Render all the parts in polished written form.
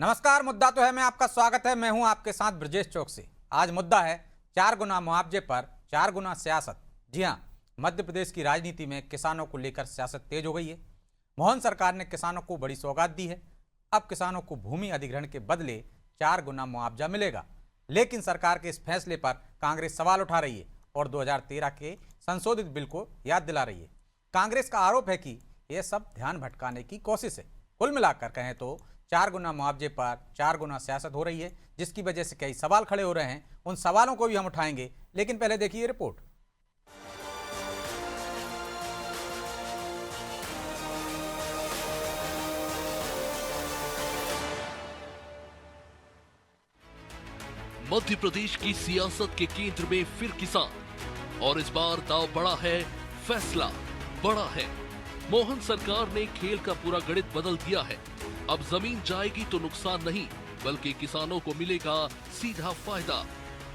नमस्कार। मुद्दा तो है मैं आपका स्वागत है। मैं हूं आपके साथ ब्रजेश चौकसी। आज मुद्दा है 4 गुना मुआवजे पर 4 गुना सियासत। जी हां, मध्य प्रदेश की राजनीति में किसानों को लेकर सियासत तेज हो गई है। मोहन सरकार ने किसानों को बड़ी सौगात दी है। अब किसानों को भूमि अधिग्रहण के बदले 4 गुना मुआवजा मिलेगा। लेकिन सरकार के इस फैसले पर कांग्रेस सवाल उठा रही है और 2013 के संशोधित बिल को याद दिला रही है। कांग्रेस का आरोप है कि यह सब ध्यान भटकाने की कोशिश है। कुल मिलाकर कहें तो 4 गुना मुआवजे पर 4 गुना सियासत हो रही है, जिसकी वजह से कई सवाल खड़े हो रहे हैं। उन सवालों को भी हम उठाएंगे, लेकिन पहले देखिए रिपोर्ट। मध्य प्रदेश की सियासत के केंद्र में फिर किसान, और इस बार दांव बड़ा है, फैसला बड़ा है। मोहन सरकार ने खेल का पूरा गणित बदल दिया है। अब जमीन जाएगी तो नुकसान नहीं, बल्कि किसानों को मिलेगा सीधा फायदा।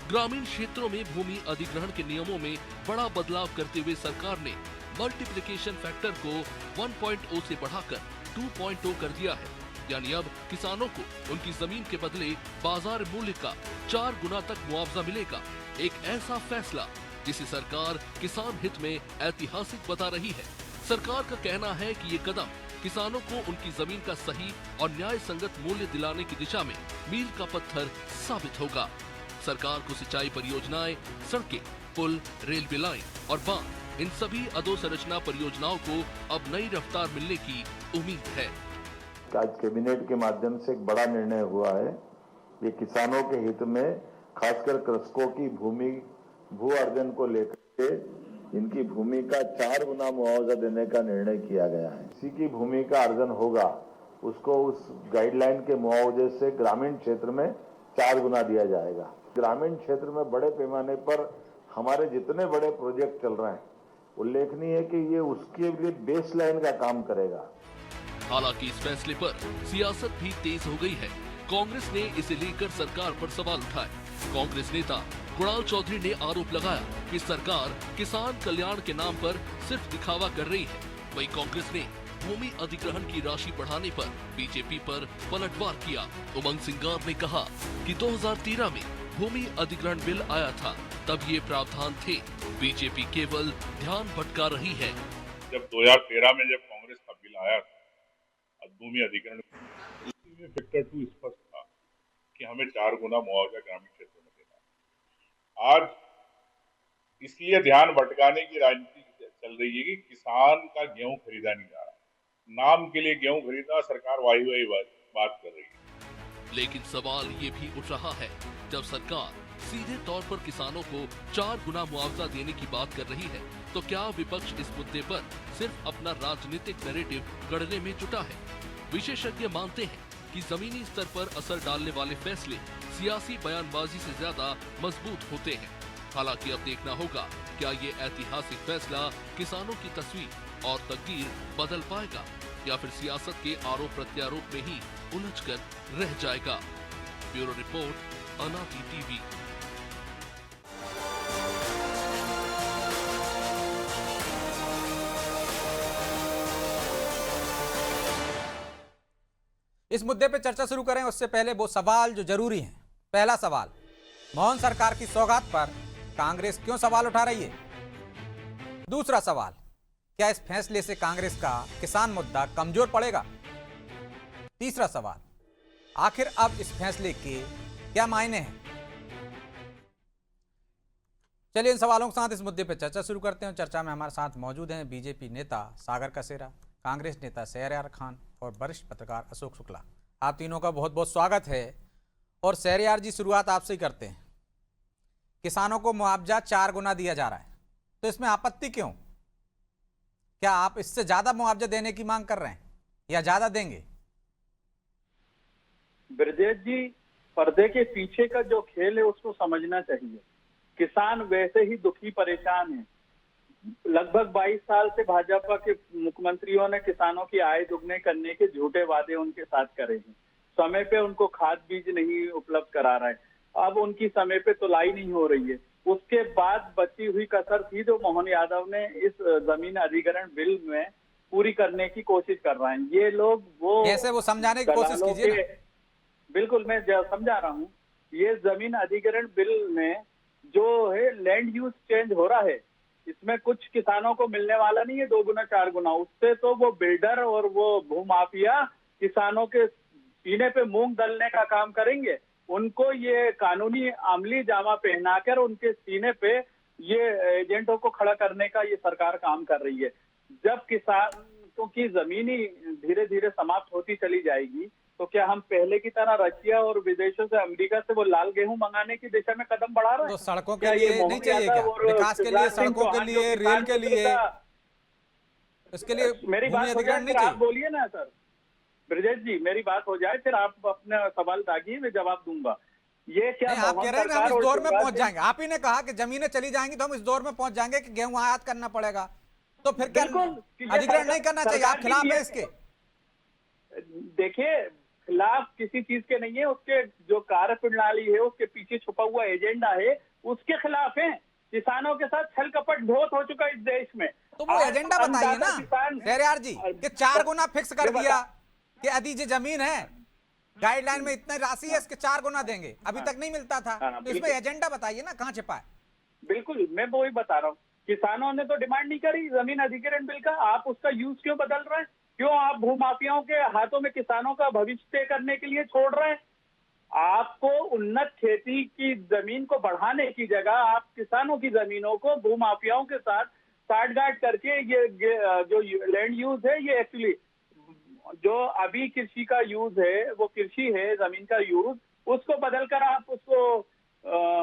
ग्रामीण क्षेत्रों में भूमि अधिग्रहण के नियमों में बड़ा बदलाव करते हुए सरकार ने मल्टीप्लिकेशन फैक्टर को 1.0 से बढ़ाकर 2.0 कर दिया है। यानी अब किसानों को उनकी जमीन के बदले बाजार मूल्य का 4 गुना तक मुआवजा मिलेगा। एक ऐसा फैसला जिसे सरकार किसान हित में ऐतिहासिक बता रही है। सरकार का कहना है कि ये कदम किसानों को उनकी जमीन का सही और न्याय संगत मूल्य दिलाने की दिशा में मील का पत्थर साबित होगा। सरकार को सिंचाई परियोजनाएं, सड़कें, पुल, रेलवे लाइन और बांध, इन सभी अधोसंरचना परियोजनाओं को अब नई रफ्तार मिलने की उम्मीद है। आज कैबिनेट के माध्यम से एक बड़ा निर्णय हुआ है। ये किसानों के हित में, खासकर कृषकों की भू अर्जन को लेकर के इनकी भूमि का 4 गुना मुआवजा देने का निर्णय किया गया है। किसी की भूमि का अर्जन होगा, उसको उस गाइडलाइन के मुआवजे से ग्रामीण क्षेत्र में 4 गुना दिया जाएगा। ग्रामीण क्षेत्र में बड़े पैमाने पर हमारे जितने बड़े प्रोजेक्ट चल रहे हैं, उल्लेखनीय है कि ये उसके लिए बेस लाइन का काम करेगा। हालांकि इस फैसले पर सियासत भी तेज हो गई है। कांग्रेस ने इसे लेकर सरकार पर सवाल उठाए। कांग्रेस नेता कुणाल चौधरी ने आरोप लगाया कि सरकार किसान कल्याण के नाम पर सिर्फ दिखावा कर रही है। वहीं कांग्रेस ने भूमि अधिग्रहण की राशि बढ़ाने पर बीजेपी पर पलटवार किया। उमंग सिंगार ने कहा कि 2013 में भूमि अधिग्रहण बिल आया था, तब ये प्रावधान थे। बीजेपी केवल ध्यान भटका रही है। जब 2013 में जब कांग्रेस का बिल आया था भूमि अधिग्रहण, इसमें फैक्टर 2 स्पष्ट था कि हमें 4 गुना मुआवजा ग्रामीण क्षेत्र में देना है। आज इसलिए ध्यान भटकाने की राजनीति चल रही है कि किसान का गेहूं खरीदा नहीं जा रहा। नाम के लिए गेहूं खरीदा, सरकार वाही बात कर रही है। लेकिन सवाल ये भी उठ रहा है, जब सरकार सीधे तौर पर किसानों को 4 गुना मुआवजा देने की बात कर रही है, तो क्या विपक्ष इस मुद्दे पर सिर्फ अपना राजनीतिक नैरेटिव गढ़ने में जुटा है? विशेषज्ञ मानते हैं कि जमीनी स्तर पर असर डालने वाले फैसले सियासी बयानबाजी से ज्यादा मजबूत होते हैं। हालांकि अब देखना होगा क्या ये ऐतिहासिक फैसला किसानों की तस्वीर और तकदीर बदल पाएगा या फिर सियासत के आरोप प्रत्यारोप में ही उलझकर रह जाएगा। ब्यूरो रिपोर्ट, अनादि टीवी। इस मुद्दे पर चर्चा शुरू करें उससे पहले वो सवाल जो जरूरी हैं। पहला सवाल, मोहन सरकार की सौगात पर कांग्रेस क्यों सवाल उठा रही है? दूसरा सवाल, क्या इस फैसले से कांग्रेस का किसान मुद्दा कमजोर पड़ेगा? तीसरा सवाल, आखिर अब इस फैसले के क्या मायने हैं? चलिए इन सवालों के साथ इस मुद्दे पर चर्चा शुरू करते हैं। चर्चा में हमारे साथ मौजूद हैं बीजेपी नेता सागर कसेरा, कांग्रेस नेता शहरयार खान और वरिष्ठ पत्रकार अशोक शुक्ला। आप तीनों का बहुत बहुत स्वागत है। और शहरयार जी, शुरुआत आपसे ही करते हैं। किसानों को मुआवजा 4 गुना दिया जा रहा है, तो इसमें आपत्ति क्यों? क्या आप इससे ज्यादा मुआवजा देने की मांग कर रहे हैं या ज्यादा देंगे? ब्रजेश जी, पर्दे के पीछे का जो खेल है उसको समझना चाहिए। किसान वैसे ही दुखी परेशान है। लगभग 22 साल से भाजपा के मुख्यमंत्रियों ने किसानों की आय दुगने करने के झूठे वादे उनके साथ करे हैं। समय पे उनको खाद बीज नहीं उपलब्ध करा रहा है। अब उनकी समय पे तुलाई नहीं हो रही है। उसके बाद बची हुई कसर थी जो मोहन यादव ने इस जमीन अधिग्रहण बिल में पूरी करने की कोशिश कर रहे हैं। ये लोग वो कैसे, वो समझाने की कोशिश कीजिए। बिल्कुल मैं समझा रहा हूँ। ये जमीन अधिग्रहण बिल में जो है लैंड यूज चेंज हो रहा है, इसमें कुछ किसानों को मिलने वाला नहीं है 2 गुना 4 गुना। उससे तो वो बिल्डर और वो भूमाफिया किसानों के सीने पे मूंग दलने का काम करेंगे। उनको ये कानूनी अमली जामा पहनाकर उनके सीने पे ये एजेंटों को खड़ा करने का ये सरकार काम कर रही है। जब किसानों की जमीन ही धीरे धीरे समाप्त होती चली जाएगी तो क्या हम पहले की तरह रशिया और विदेशों से, अमेरिका से वो लाल गेहूं मंगाने की दिशा में कदम बढ़ा रहे हैं? तो सड़कों के क्या ये लिए नहीं मोहन चाहिए क्या? यादव और विकास के लिए, शिवराज सिंह सड़कों के चौहान जो लिए, किसान रेल के लिए, विरोधी इसके लिए मेरी भूमि बात हो अधिग्रहण जाए नहीं फिर आप चाहिए? बोलिए ना सर। ब्रजेश जी मेरी बात हो जाए फिर आप अपना सवाल दागिए, मैं जवाब दूंगा। ये क्या नहीं, आप मोहन कह रहे हैं कि हम सरकार इस और दौर में शिवराज पहुंच सिंह- जाएंगे। आप ही ने कहा कि जमीनें चली जाएंगी तो हम इस दौर में पहुंच जाएंगे कि गेहूं आयात करना पड़ेगा, तो फिर क्या बिल्कुल, ये अधिग्रहण नहीं करना चाहिए? आप सरकार खिलाफ की है ये- इसके? देखिए, खिलाफ किसी चीज के नहीं है, उसके जो कार्य प्रणाली है, उसके पीछे छुपा हुआ एजेंडा है, उसके खिलाफ है। किसानों के साथ छल कपट बहुत हो चुका है इस देश में। तो वो आज एजेंडा बताइए अन्नदाता ना किसान- शहरयार जी, कि 4 गुना फिक्स कर ये दिया बता- कि यदि जो जमीन है गाइडलाइन में इतनी राशि है इसके 4 गुना देंगे, अभी तक नहीं मिलता था। हाँ, तो इसमें बिल्कुल। एजेंडा बताइए ना, कहाँ छिपा है? बिल्कुल, मैं वही बता रहा हूँ। किसानों ने तो डिमांड नहीं करी जमीन अधिग्रहण बिल का, आप उसका यूज क्यों बदल रहे हैं? क्यों आप भूमाफियाओं के हाथों में किसानों का भविष्य तय करने के लिए छोड़ रहे हैं? आपको उन्नत खेती की जमीन को बढ़ाने की जगह आप किसानों की जमीनों को भूमाफियाओं के साथ साठगांठ करके ये जो लैंड यूज है, ये एक्चुअली जो अभी कृषि का यूज है, वो कृषि है, जमीन का यूज, उसको बदलकर आप उसको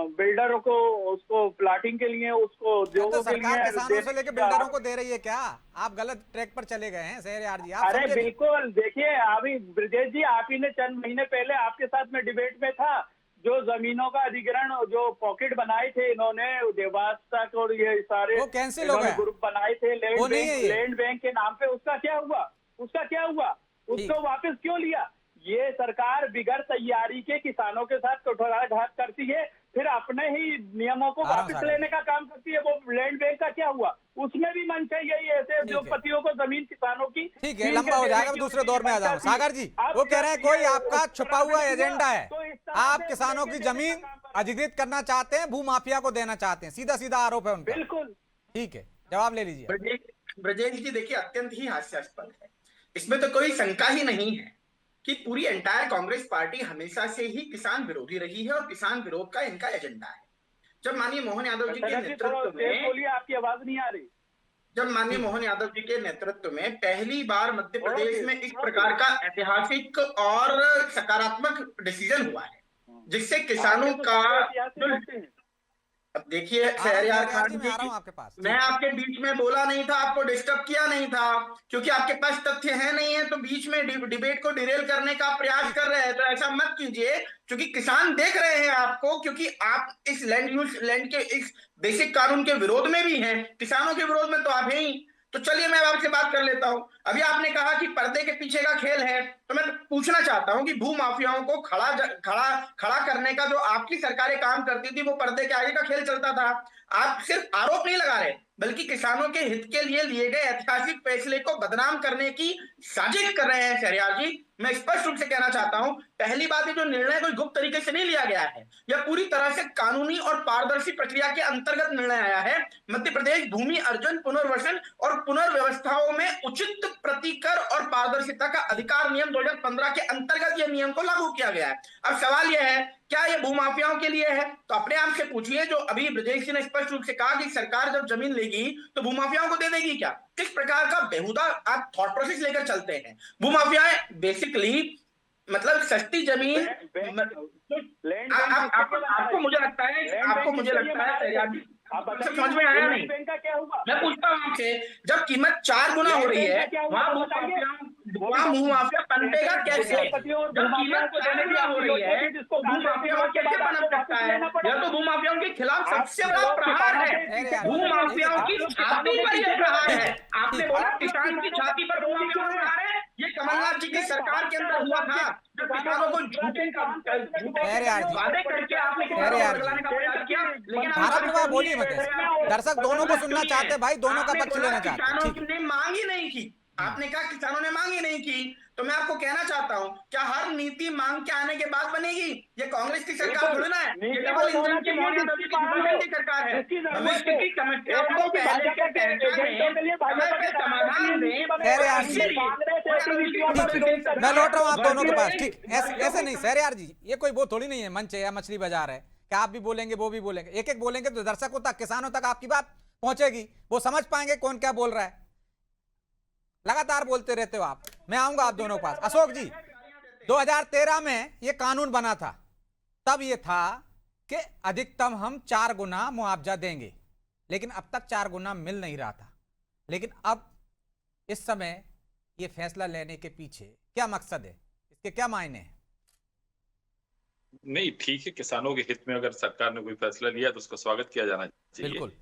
बिल्डरों को, उसको प्लाटिंग के लिए, उसको तो उद्योगों के सरकार लिए किसानों से लेकर बिल्डरों को दे रही है क्या? आप गलत ट्रैक पर चले गए हैं शहरयार जी, आप अरे समझे नहीं? बिल्कुल, देखिए अभी ब्रजेश जी, आप ही ने चंद महीने पहले आपके साथ में डिबेट में था, जो जमीनों का अधिग्रहण, जो पॉकेट बनाए थे इन्होंने देवास तक और ये सारे वो कैंसिल हो गया। ग्रुप बनाए थे वो नहीं है ये। लैंड बैंक के नाम पे, उसका क्या हुआ? उसको वापस क्यों लिया? ये सरकार बिगड़ तैयारी के किसानों के साथ कुठाराघात करती है, फिर अपने ही नियमों को आराम वापस सागर। लेने का काम करती है। वो लैंड बैंक का क्या हुआ? उसमें भी मन चाहिए ऐसे ठीक है। उद्योगपतियों को जमीन किसानों की ठीक है, छीन लंबा के हो देने जाएगा, की दूसरे दौर में आ उनकी जाऊंगा। इच्छा थी। सागर जी, अब वो कह रहे हैं जब कोई ये आपका छुपा हुआ हुआ, एजेंडा है, तो इस तरह आप से किसानों की लेके देने जमीन का काम कर रहे हैं। अधिग्रहित करना चाहते हैं, भूमाफिया को देना चाहते हैं, सीधा सीधा आरोप है उनका। बिल्कुल। ठीक है, जवाब ले लीजिए। ब्रजेश जी देखिए, अत्यंत ही हास्यास्पद है, इसमें तो कोई शंका ही नहीं है कि पूरी एंटायर कांग्रेस पार्टी हमेशा से ही किसान विरोधी रही है और किसान विरोध का इनका एजेंडा है। जब माननीय मोहन यादव जी के नेतृत्व में बोलिए, आपकी आवाज नहीं आ रही। जब माननीय मोहन यादव जी के नेतृत्व में पहली बार मध्य प्रदेश में इस प्रकार का ऐतिहासिक और सकारात्मक डिसीजन हुआ है, जिससे किसानों का जो, अब देखिए शहरयार खान जी, मैं आ रहा हूं आपके पास। मैं आपके बीच में बोला नहीं था, आपको डिस्टर्ब किया नहीं था, क्योंकि आपके पास तथ्य है नहीं है तो बीच में डिबेट को डिरेल करने का प्रयास कर रहे हैं, तो ऐसा मत कीजिए, क्योंकि किसान देख रहे हैं आपको, क्योंकि आप इस लैंड के इस बेसिक कानून के विरोध में भी हैं, किसानों के विरोध में तो आप हैं ही। तो चलिए मैं आपसे बात कर लेता हूं। अभी आपने कहा कि पर्दे के पीछे का खेल है, तो मैं पूछना चाहता हूं कि भूमाफियाओं को खड़ा करने का जो आपकी सरकारें काम करती थी, वो पर्दे के आगे का खेल चलता था। आप सिर्फ आरोप नहीं लगा रहे, बल्कि किसानों के हित के लिए गए ऐतिहासिक फैसले को बदनाम करने की साजिश कर रहे हैं शहरयार जी। मैं स्पष्ट रूप से कहना चाहता हूं, पहली बात, ये जो निर्णय कोई गुप्त तरीके से नहीं लिया गया है, यह पूरी तरह से कानूनी और पारदर्शी प्रक्रिया के अंतर्गत निर्णय आया है। मध्य प्रदेश भूमि अर्जन, पुनर्वसन और पुनर्व्यवस्थाओं में उचित प्रतिकर और पारदर्शिता का अधिकार नियम 2015 के अंतर्गत यह नियम को लागू किया गया है। अब सवाल यह है, क्या यह भूमाफियाओं के लिए है? तो अपने आप से पूछिए, जो अभी ब्रजेश जी ने स्पष्ट रूप से कहा कि सरकार जब जमीन लेगी तो भूमाफियाओं को दे देगी क्या? किस प्रकार का बेहुदा आप थॉट प्रोसेस लेकर चलते हैं? भूमाफियाएं बेसिकली मतलब सस्ती जमीन, आपको मुझे लगता है समझ में आया नहीं। मैं पूछता हूँ आपसे, जब कीमत 4 गुना हो रही है, वहाँ भूमाफिया पनपेगा कैसे? जब कीमत 4 गुना हो रही है तो भूमाफिया कैसे पनप सकता है? यह तो भूमाफियाओं के खिलाफ सबसे बड़ा प्रहार है, भूमाफियाओं की छाती पर यह प्रहार है। आपने बोला किसान की छाती पर भूमाफिया प्रहार है, ये कमलनाथ जी की सरकार के अंदर हुआ था, जब किसानों को झूठे वादे करके आपने किसानों को बदलाने का प्रयास किया। लेकिन भारत में बोलिए मत, दर्शक दोनों को सुनना चाहते हैं भाई, दोनों का पक्ष लेना चाहते हैं। किसानों ने मांग ही नहीं की, आपने कहा किसानों ने मांग ही नहीं की, तो मैं आपको कहना चाहता हूं, क्या हर नीति मांग के आने के बाद बनेगी? ये कांग्रेस की सरकार थोड़ी ना है, ये केवल इंजन मोहन यादव जी की विभाजन की सरकार है। भविष्य की समस्याओं को पहले से समय पे समाधान दें। शहरयार जी, ठीक है, मैं लौट रहा हूं आप दोनों के पास। ठीक, ऐसे नहीं शहरयार जी, ये कोई वो थोड़ी नहीं है मंच है या मछली बाजार है कि आप भी बोलेंगे वो भी बोलेंगे। एक एक बोलेंगे तो दर्शकों तक, किसानों तक आपकी बात पहुंचेगी, वो समझ पाएंगे कौन क्या बोल रहा है। लगातार बोलते रहते हो आप। मैं आऊंगा आप दोनों के पास। अशोक जी, 2013 में ये कानून बना था, तब ये था कि अधिकतम हम 4 गुना मुआवजा देंगे, लेकिन अब तक 4 गुना मिल नहीं रहा था। लेकिन अब इस समय ये फैसला लेने के पीछे क्या मकसद है, इसके क्या मायने हैं? नहीं, ठीक है, किसानों के हित में अगर सरकार ने कोई फैसला लिया तो उसका स्वागत किया जाना चाहिए। बिल्कुल।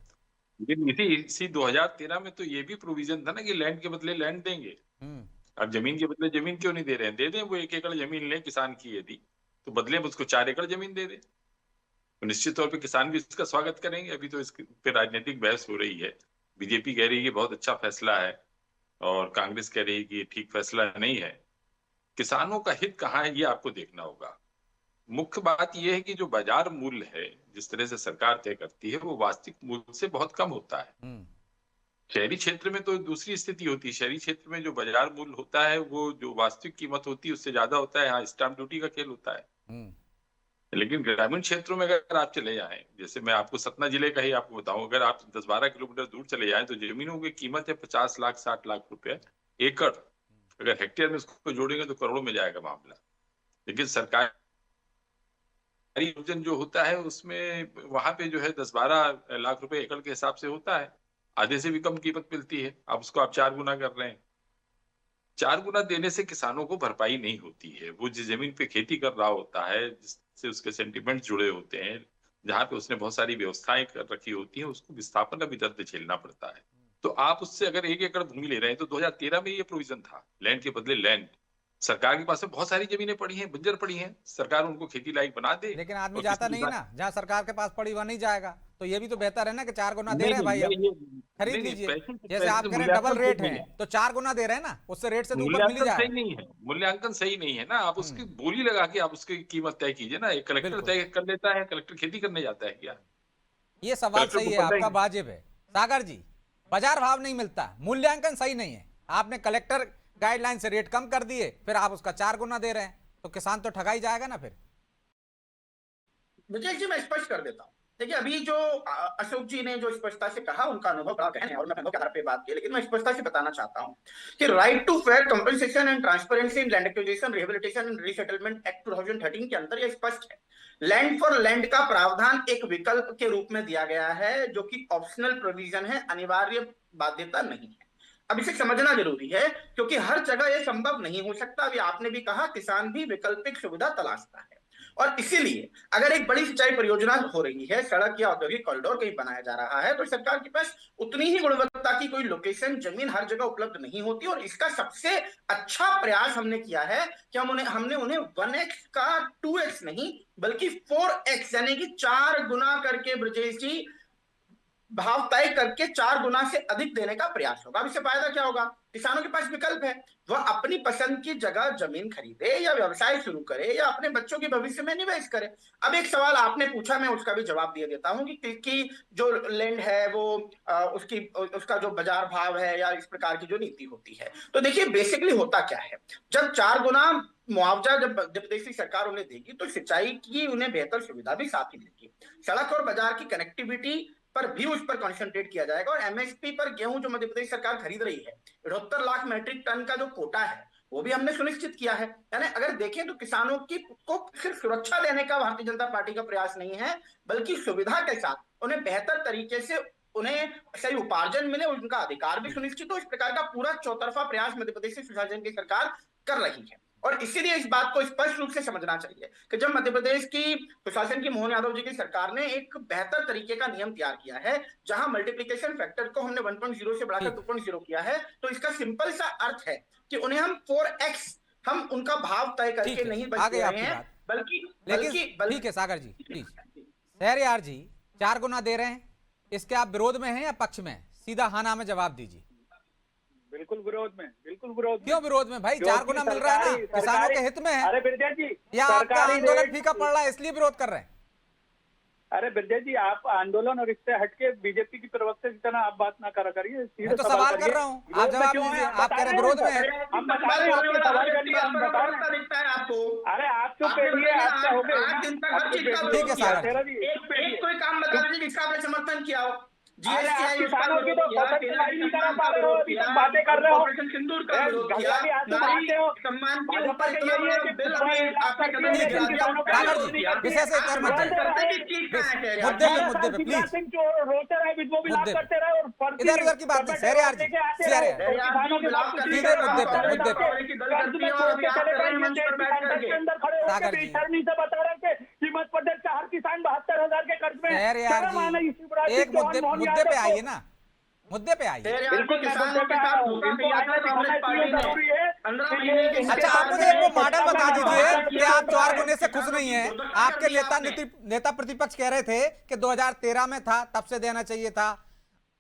लेकिन इसी 2013 में तो ये भी प्रोविजन था ना कि लैंड के बदले लैंड देंगे। अब जमीन के बदले जमीन क्यों नहीं दे रहे हैं? दे दें, वो 1 एकड़ जमीन ले किसान की यदि, तो बदले में उसको 4 एकड़ जमीन दे दें, तो निश्चित तौर पे किसान भी इसका स्वागत करेंगे। अभी तो इस पे राजनीतिक बहस हो रही है। बीजेपी कह रही है कि बहुत अच्छा फैसला है और कांग्रेस कह रही है कि ये ठीक फैसला नहीं है। किसानों का हित कहाँ है ये आपको देखना होगा। मुख्य बात यह है कि जो बाजार मूल्य है, जिस तरह से सरकार तय करती है, वो वास्तविक मूल्य से बहुत कम होता है। शहरी क्षेत्र में तो दूसरी स्थिति होती है। शहरी क्षेत्र में जो बाजार मूल्य होता है वो जो वास्तविक कीमत होती है उससे ज्यादा होता है। यहाँ स्टाम्प ड्यूटी का खेल होता है। लेकिन ग्रामीण क्षेत्रों में अगर आप चले जाएं, जैसे मैं आपको सतना जिले का ही आपको बताऊं, अगर आप 10-12 किलोमीटर दूर चले जाएं तो जमीनों की कीमत है 50 लाख 60 लाख रुपए एकड़। अगर हेक्टेयर में उसको जोड़ेंगे तो करोड़ों में जाएगा मामला। लेकिन सरकार जो होता है उसमें वहां पे जो है 10-12 लाख रुपए एकड़ के हिसाब से होता है, आधे से भी कम कीमत मिलती है। अब उसको आप 4 गुना कर रहे हैं। 4 गुना देने से किसानों को भरपाई नहीं होती है। वो जिस जमीन पे खेती कर रहा होता है, जिससे उसके सेंटिमेंट जुड़े होते हैं, जहां पे उसने बहुत सारी व्यवस्थाएं कर रखी होती हैं, उसको विस्थापन का भी दर्द झेलना पड़ता है। तो आप उससे अगर 1 एकड़ भूमि ले रहे हैं तो 2013 में ये प्रोविजन था, लैंड के बदले लैंड। सरकार के पास में बहुत सारी जमीनें पड़ी हैं, बंजर पड़ी हैं, सरकार उनको खेती लाइक बना दे। लेकिन आदमी जाता नहीं है ना, जहाँ सरकार के पास पड़ी वह नहीं जाएगा। तो ये भी तो बेहतर है ना कि 4 गुना दे रहे हैं भाई, अब खरीद लीजिए। जैसे आप कह रहे हैं डबल रेट है, तो 4 गुना दे रहे हैं ना, उससे रेट से तो ऊपर मिल जाए। सही नहीं है, मूल्यांकन सही नहीं है ना। आप उसकी बोली लगा के आप उसकी कीमत तय कीजिए ना। एक कलेक्टर तय कर लेता है, कलेक्टर खेती करने जाता है क्या? ये सवाल सही है आपका, वाजिब है। सागर जी, बाजार भाव नहीं मिलता, मूल्यांकन सही नहीं है, आपने कलेक्टर गाइडलाइन से रेट कम कर दिए, फिर आप उसका 4 गुना दे रहे हैं, तो किसान तो ठगा ही जाएगा ना फिर। विजय जी, मैं स्पष्ट कर देता हूं। देखिए, अभी जो अशोक जी ने जो स्पष्टता से कहा, उनका अनुभव बड़ा गहन है और मैं अनुभव के आधार पे बात की, लेकिन मैं स्पष्टता से बताना चाहता हूं कि right to fair compensation and transparency in land acquisition, rehabilitation and resettlement act 2013 के अंदर यह स्पष्ट है, लैंड फॉर लैंड का प्रावधान एक विकल्प के रूप में दिया गया है, जो कि ऑप्शनल प्रोविजन है, अनिवार्य बाध्यता नहीं है। अब इसे समझना जरूरी है, क्योंकि हर जगह यह संभव नहीं हो सकता। अभी आपने भी कहा, किसान भी वैकल्पिक सुविधा तलाशता है, और इसीलिए अगर एक बड़ी सिंचाई परियोजना हो रही है, सड़क या औद्योगिक कॉरिडोर कहीं बनाया जा रहा है, तो सरकार के पास उतनी ही गुणवत्ता की कोई लोकेशन, जमीन हर जगह उपलब्ध नहीं होती। और इसका सबसे अच्छा प्रयास हमने किया है कि हमने उन्हें 1x का 2x नहीं बल्कि 4x यानी कि 4 गुना करके, ब्रजेश जी, भाव तय करके 4 गुना से अधिक देने का प्रयास होगा। अब इससे फायदा क्या होगा? किसानों के पास विकल्प है, वह अपनी पसंद की जगह जमीन खरीदे या व्यवसाय शुरू करे या अपने बच्चों के भविष्य में निवेश करे। अब एक सवाल आपने पूछा, मैं उसका भी जवाब दे देता हूं कि जो लैंड है वो उसका जो बाजार भाव है या इस प्रकार की जो नीति होती है, तो देखिए बेसिकली होता क्या है, जब 4 गुना मुआवजा जब मध्य प्रदेश की सरकार उन्हें देगी तो सिंचाई की उन्हें बेहतर सुविधा भी साथ ही देगी। सड़क और बाजार की कनेक्टिविटी पर भी उस पर कॉन्सेंट्रेट किया जाएगा। और एमएसपी पर गेहूं जो मध्य प्रदेश सरकार खरीद रही है, 78 लाख मैट्रिक टन का जो कोटा है, वो भी हमने सुनिश्चित किया है। यानी अगर देखें तो किसानों को सिर्फ सुरक्षा देने का भारतीय जनता पार्टी का प्रयास नहीं है, बल्कि सुविधा के साथ उन्हें बेहतर तरीके से उन्हें सही उपार्जन मिले, उनका अधिकार भी सुनिश्चित हो। इस प्रकार का पूरा चौतरफा प्रयास मध्य प्रदेश की सुशासन की सरकार कर रही है। और इसीलिए इस बात को स्पष्ट रूप से समझना चाहिए कि जब मध्य प्रदेश की सुशासन की मोहन यादव जी की सरकार ने एक बेहतर तरीके का नियम तैयार किया है, जहां मल्टीप्लिकेशन फैक्टर को हमने 1.0 से बढ़ाकर 2.0 किया है, तो इसका सिंपल सा अर्थ है कि उन्हें हम 4x हम उनका भाव तय करके नहीं बच रहे हैं, बल्कि ठीक है सागर जी, प्लीज। शहरयार जी, 4 गुना दे रहे हैं, इसके आप विरोध में हैं या पक्ष में? सीधा हाँ ना में जवाब दीजिए। बिल्कुल विरोध में, बिल्कुल विरोध में। क्यों विरोध में भाई? 4 गुना मिल रहा है ना, किसानों सरकारी- के हित में है। अरे बिरजा जी, या आपका सरकारी आंदोलन रेट- फीका पड़ रहा है इसलिए विरोध कर रहे हैं? अरे बिरजा जी, आप आंदोलन और इससे हटके बीजेपी की प्रवक्ता की तरह आप बात ना करा करिए। मैं तो सवाल कर रहा हूँ, आप जवाब दीजिए। आप कह रहे हैं विरोध में है। हम बता रहे हैं, आपके सवाल करिए, हम बता रहे हैं। दिखता है आपको। अरे आप चुप करिए, आपका हो गया। 8 दिन तक हर चीज का ठीक विरोध है, किया। सागर जी। एक कोई काम बता दीजिए जिसका आपने समर्थन किया हो। अरे आप GST किसानों की तो फसल कटाई नहीं करा पा रहे हो, अभी तक बातें कर रहे हो। ऑपरेशन सिंदूर का विरोध किया। गंगा भी आंसू नारी बहाते हो। सम्मान के भाजपा ऊपर के इतना यही है बड़ा कि बिल तुम्हारे अभी इलाके आपने के कदम ठीक गिरा है, दिया। किसानों का सागर विरोध जी, नहीं करती। विषय से कर मत बात जाइए। करते कि चीज कहाँ है यार? मुद्दे पे हमारे मुद्दे साथ पे शिवराज प्लीज। सिंह जो रोते रहे, विधवा विलाप मुद्दे पे। करते रहे और फर्जी इधर उधर की बात नहीं, शहरयार जी, लेके आते शहरयार। रहे। और किसानों के बात सीधे मुद्दे पे, मुद्दे पे। कर्ज में छोड़ के चले गए, ये देश की संसद के अंदर खड़े होकर सागर जी। बेशर्मी से बता रहे थे कि मध्य प्रदेश का हर किसान 72,000 के कर्ज में। शहरयार शर्म आना जी, इस शिवराज सिंह एक मुद्दे चौहान, मोहन मुद्दे पे यादव को। आइए ना, मुद्दे पे आइए। बिल्कुल किसानों के साथ धोखा किया है कांग्रेस पार्टी ने। 15 महीने के अच्छा, आप मुझे एक वो मॉडल बता दीजिए कि आप 4 गुने से खुश नहीं हैं। आपके नेता प्रतिपक्ष कह रहे थे कि 2013 में था, तब से देना चाहिए था,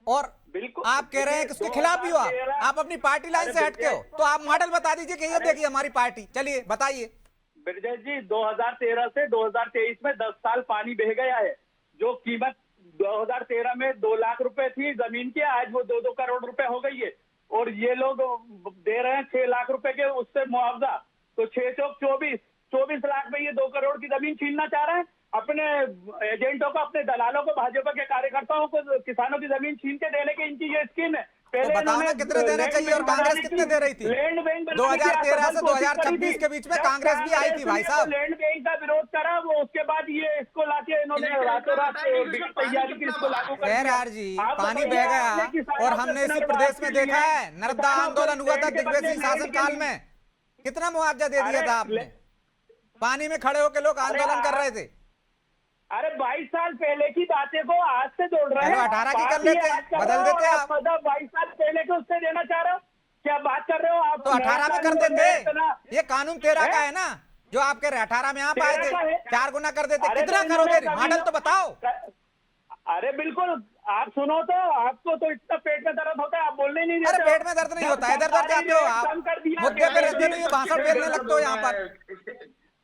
और बिल्कुल आप कह रहे हैं कि उसके खिलाफ भी हो। आप अपनी पार्टी लाइन से हटके हो, तो आप मॉडल बता दीजिए कि ये देखिए हमारी पार्टी। चलिए बताइए। ब्रजेश जी, 2013 से 2023 में 10 साल पानी बह गया है। जो कीमत 2013 में 2 लाख रुपए थी जमीन की, आज वो 2-2 करोड़ रुपए हो गई है। और ये लोग दे रहे हैं 6 लाख रुपए के उससे मुआवजा। तो 6 चौक 24 लाख में ये 2 करोड़ की जमीन छीनना चाह रहे हैं। अपने एजेंटों को, अपने दलालों को, भाजपा के कार्यकर्ताओं को किसानों की जमीन छीन के देने की इनकी ये स्कीम है। तो बताओ ना कितने देने चाहिए, और कांग्रेस कितने दे रही थी? 2013 से 2026 के बीच में कांग्रेस भी आई थी भाई साहब। लैंड बैंक का विरोध करा, वो उसके बाद ये इसको लाके इन्होंने रातों रात तैयारी की, इसको लागू कर दिया। यार जी, आप पानी बताइए, बह आपने गया, किसानों और को हमने इसी कितना प्रदेश में बर्बाद देखा किया है। नर्मदा किसानों को आंदोलन हुआ था लेने के दिग्विजय बदले सिंह शासन लेने के काल लिए। में, कितना मुआवजा दे दिया था आपने? पानी में खड़े होकर लोग आंदोलन कर रहे थे। अरे 22 साल पहले की बातें को आज से जोड़ रहे हैं। चलो 18 की कर बात लेते ये हैं, आज कर बदल रहे हो देते हैं और आप। 22 साल पहले के उससे देना चाह रहे हो, क्या बात कर रहे हो आप? तो 18 में कर देते। ये कानून 13 का है ना, जो आप कह रहे 18 में आप आए 13 थे, का है। 4 गुना कर देते। अरे कितना तो करोगे? इन्होंने मॉडल तो बताओ। अरे बिल्कुल, आप सुनो तो, आपको तो इतना पेट में दर्द होता है, आप बोलने नहीं देते अरे हो। पेट में दर्द नहीं होता है, इधर दर्द जाते हो आप, कम कर दिया मुद्दे पे रहते नहीं, भाषण फेरने लगते हो यहाँ पर।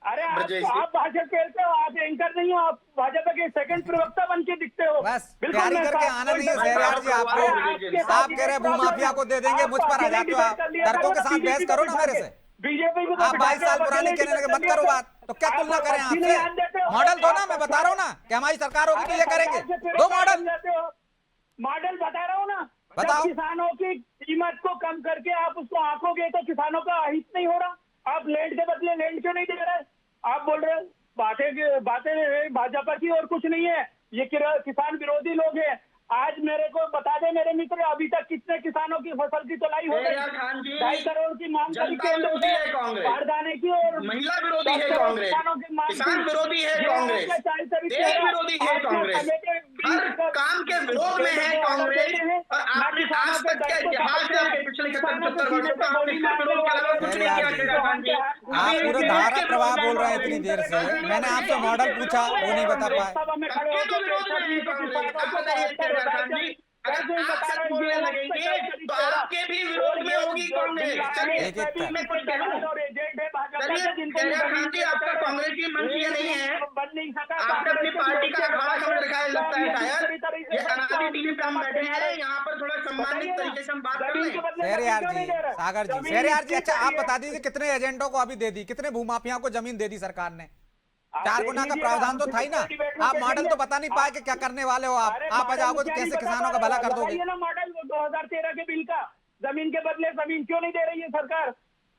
अरे आप भाषण फेरते हो, आप एंकर नहीं हो, आप भाजपा के सेकंड प्रवक्ता बन के दिखते हो। बस बिल्कुल तैयारी मैं करके आना नहीं है शहरयार जी आपको। आप कह रहे हैं भूमाफिया को दे देंगे, मुझ पर आ जाते हो आप। तर्कों के साथ बहस करो ना मेरे से। बीजेपी को आप 22 साल पुरानी कहने लगे, मत करो बात। तो क्या तुलना करें आपसे? मॉडल दो ना, मैं बता रहा हूँ ना कि हमारी सरकार होगी तो ये करेंगे। दो मॉडल। मॉडल बता रहा हूँ ना। बताओ। जब किसानों की कीमत को कम करके आप उसको आंकोगे तो किसानों का हित नहीं हो रहा। आप लैंड के बदले लैंड क्यों नहीं दे रहे? आप बोल रहे बातें भाजपा की और कुछ नहीं है, ये किसान विरोधी लोग हैं। आज मेरे को बता दे मेरे मित्र, अभी तक कितने किसानों की फसल की तोलाई हो गई? 2.5 करोड़ की मांग करी केंद्र से बारदाने की, और महिला विरोधी है कांग्रेस, किसान विरोधी है कांग्रेस, देश विरोधी है कांग्रेस, हर काम के विरोध में है कांग्रेस। और आपने आज तक क्या इतिहास है आपके पिछले 70 वर्षों का, आपने किस विरोध के अलावा कुछ नहीं किया शेरखान जी। आप पूरे धारा प्रवाह बोल रहे हैं इतनी देर से। मैंने आपसे मॉडल पूछा, वो नहीं बता पाए। सबके तो विरोध में है कांग्रेस। आप बताइए शेरखान जी, अगर आप सच बोलने लगेंगे तो आपके भी विरोध में होगी कांग्रेस। चलिए मैं कुछ कहूं, चलिए शेरखान जी, आपका कांग्रेस की मंच ये नहीं है, आपने अपनी पार्टी का अखाड़ा समझ रखा है लगता है शायद। ये अनादि टीवी पे हम बैठे हैं, यहाँ पर थोड़ा सम्मानित तरीके से हम बात कर रहे हैं। शहरयार जी, सागर जी, शहरयार जी, अच्छा आप बता दीजिए कितने एजेंटों को अभी दे दी, कितने भूमाफियाओं को जमीन दे दी सरकार ने? 4 गुना का प्रावधान तो था ही ना। आप मॉडल तो बता नहीं पाए कि क्या करने वाले हो आप आ जाओगे तो कैसे किसानों का भला कर दोगे? ना मॉडल 2013 के बिल का, जमीन के बदले जमीन क्यों नहीं दे रही है सरकार?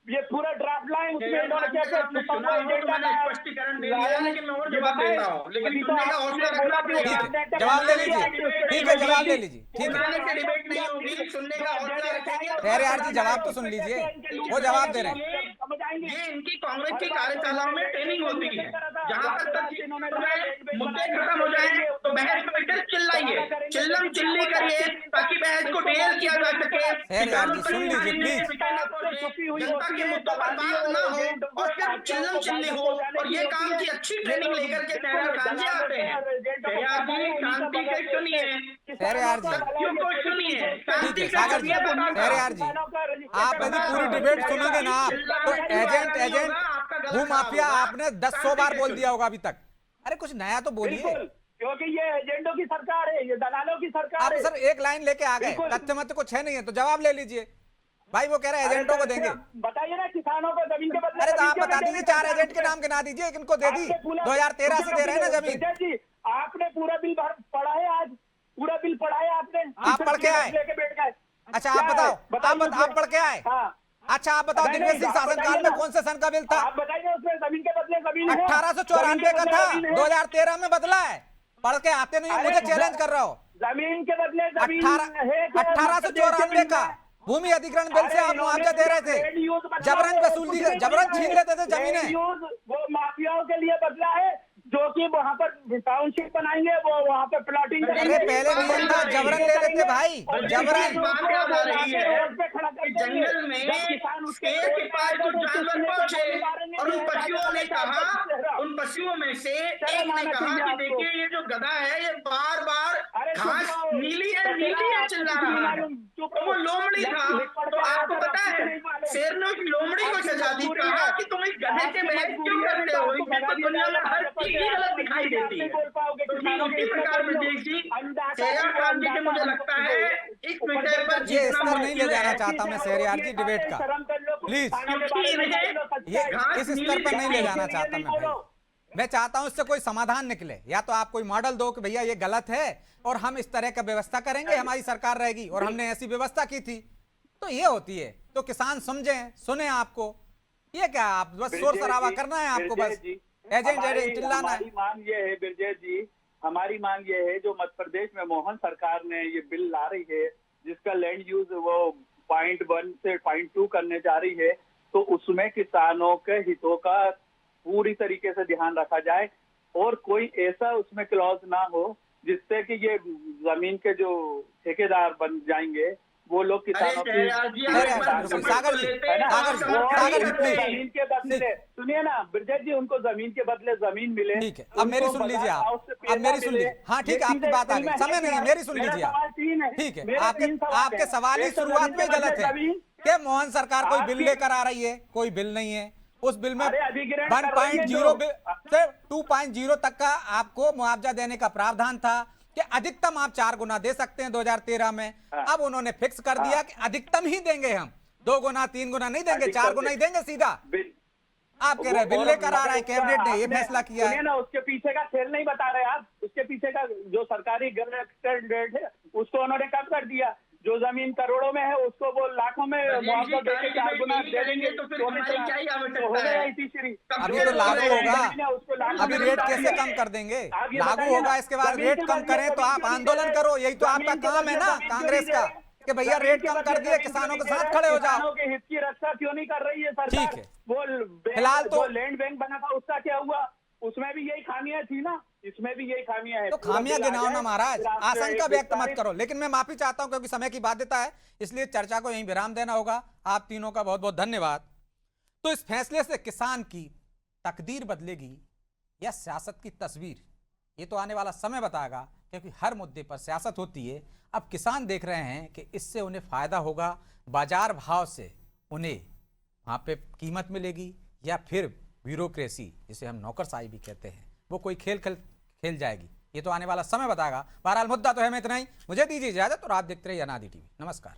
ये पूरा ड्राफ्ट लाइन, उसमें इन्होंने क्या क्या सुना हो तो मैंने स्पष्टीकरण दे दिया, लेकिन मैं और जवाब देता हूँ, लेकिन सुनने का हौसला रखना पड़ेगा। जवाब ले लीजिए, ठीक है, जवाब ले लीजिए, ठीक है। सुनाने से डिबेट नहीं होगी, सुनने का हौसला रखेंगे। शहरयार जी, जवाब तो सुन लीजिए, वो जवाब दे रहे हैं। समझ आएंगे। ये इनकी कांग्रेस की कार्यशालाओं में ट्रेनिंग होती है, जहाँ पर तक मुद्दे खत्म हो जाए तो बहस में बैठकर चिल्लाइए, चिल्लम चिल्ली करिए, ताकि बहस को डिरेल किया जा सके, यार जी, सुन लीजिए प्लीज। जनता के मुद्दों पर बात ना हो और सिर्फ चिल्लम चिल्ली हो। और ये काम की अच्छी ट्रेनिंग लेकर के शहर खांजे आते हैं। शहर जी शांति से सुनिए, यार जी सत्यों को सुनिए, शांति ठीक है का सागर जी, यार जी आप यदि पूरी डिबेट सुनोगे ना आप तो एजेंट भूमाफिया आपने 10-100 बार बोल दिया होगा अभी तक। अरे कुछ नया तो बोलिए, क्योंकि ये एजेंटों की सरकार है, ये दलालों की सरकार आप है। सर एक लाइन लेके आ गए, तथ्य मत कुछ है नहीं है तो जवाब ले लीजिए। भाई वो कह रहे हैं एजेंटों को देंगे, बताइए ना किसानों को जमीन के बदले। अरे तो आप बता दीजिए 4 एजेंट के नाम गिना दीजिए, इनको दे दी 2013 से दे रहे हैं ना जमीन। जी आपने पूरा बिल पढ़ा है, आज पूरा बिल पढ़ा है आपने? आप पढ़ के आए? लेके बैठ गए। अच्छा आप बताओ, आप पढ़ के आए? अच्छा आप बताओ दिग्विजय सिंह शासनकाल में कौन से सन का बिल था? आप बताइए उसमें जमीन के बदले जमीन 1894 का था, 2013 में बदला है। पढ़ के आते नहीं, मुझे चैलेंज कर रहा हो। जमीन के बदले जमीन 1894 का भूमि अधिग्रहण बिल से आप मुआवजा दे रहे थे, जबरन वसूली, जबरन छीन लेते थे जमीनें। वो माफियाओं के लिए बदला है, जो कि वहाँ पर टाउनशिप बनाएंगे, वो वहाँ पे प्लॉटिंग करेंगे। अरे पहले नियम था जबरन ले लेते भाई, जबरन। बात याद आ रही है कि जंगल में शेर के पास कुछ जानवर पहुंचे और उन पशुओं ने कहा, उन पशुओं में से एक ने कहा कि देखिए ये जो गधा है ये बार बार घास नीली है चिल्ला रहा है, तो वो लोमड़ी था। तो आपको पता है शेर ने उस लोमड़ी को सजा दी, कहा कि तुम इस गधे से बहस क्यों करते हो, इसमें तो दुनिया में हर चीज ही गलत दिखाई देती है। तो इसी प्रकार ब्रजेश जी शहरयार जी के मुझे लगता है इस विषय पर ये स्तर नहीं ले जाना चाहता मैं शहरयार जी डिबेट का, प्लीज ये इस स्तर पर नहीं ले जाना चाहता मैं भाई। मैं चाहता हूं इससे कोई समाधान निकले, या तो आप कोई मॉडल दो कि भैया ये गलत है और हम इस तरह का व्यवस्था करेंगे, हमारी सरकार रहेगी और हमने ऐसी व्यवस्था की थी, तो ये होती है। तो किसान समझे सुने आपको, ये क्या आप बस शोर शराबा करना है आपको, बस एजेंट चिल्लाना है। हमारी मांग ये है ब्रजेश जी, हमारी मांग ये है, जो मध्य प्रदेश में मोहन सरकार ने ये बिल ला रही है जिसका लैंड यूज वो 0.1 से 0.2 करने जा रही है, तो उसमें किसानों के हितों का पूरी तरीके से ध्यान रखा जाए और कोई ऐसा उसमें क्लॉज ना हो जिससे कि ये जमीन के जो ठेकेदार बन जाएंगे वो लोग किसानों की जमीन के बदले, सुनिए ना ब्रजेश जी, उनको जमीन के बदले जमीन मिले। ठीक है, अब मेरी सुन लीजिए आप, अब मेरी सुन लीजिए। हाँ ठीक है, आपकी बात आ गई, समय नहीं है, मेरी सुन लीजिए आप। ठीक है, आपके सवाल ही शुरुआत में गलत है कि मोहन सरकार कोई बिल लेकर आ रही है, कोई बिल नहीं है। उस बिल में 1.0 से 2.0 तक का आपको मुआवजा देने का प्रावधान था कि अधिकतम आप 4 गुना दे सकते हैं 2013 में। अब उन्होंने फिक्स कर दिया कि अधिकतम ही देंगे, हम 2 गुना 3 गुना नहीं देंगे, 4 गुना ही देंगे सीधा। आप कह रहे हैं बिल लेकर आ रहा है, कैबिनेट ने ये फैसला किया है ना, उसके पीछे का खेल नहीं बता रहे आप। उसके पीछे का जो सरकारी रेट है उसको उन्होंने कम कर दिया, जो जमीन करोड़ों में है उसको वो लाखों में मुआवजा देके 4 गुना दे देंगे, तो फिर हो गया तीसरी। अभी तो लागू होगा, अभी रेट कैसे कम कर देंगे, लागू होगा इसके बाद रेट कम करें तो आप आंदोलन करो, यही तो आपका काम है ना कांग्रेस का कि भैया रेट कम कर दिए, किसानों के साथ खड़े हो जाओ। के हित की रक्षा क्यों नहीं कर रही है सरकार? ठीक है, वो फिलहाल तो लैंड बैंक बना था उसका क्या हुआ, उसमें भी यही खामियां थी ना, इसमें भी यही खामियां है। तो खामियां गिनाओ ना महाराज, आशंका व्यक्त मत करो। लेकिन मैं माफी चाहता हूं क्योंकि समय की बाध्यता है, इसलिए चर्चा को यहीं विराम देना होगा। आप तीनों का बहुत बहुत धन्यवाद। तो इस फैसले से किसान की तकदीर बदलेगी या सियासत की तस्वीर, ये तो आने वाला समय बताएगा, क्योंकि हर मुद्दे पर सियासत होती है। अब किसान देख रहे हैं कि इससे उन्हें फायदा होगा, बाजार भाव से उन्हें वहां पे कीमत मिलेगी, या फिर ब्यूरोक्रेसी जिसे हम नौकरशाही भी कहते हैं वो कोई खेल जाएगी। ये तो आने वाला समय बताएगा। बहरहाल मुद्दा तो है मैं इतना ही, मुझे दीजिए इजाजत और आप देखते रहिए अनादि टीवी। नमस्कार।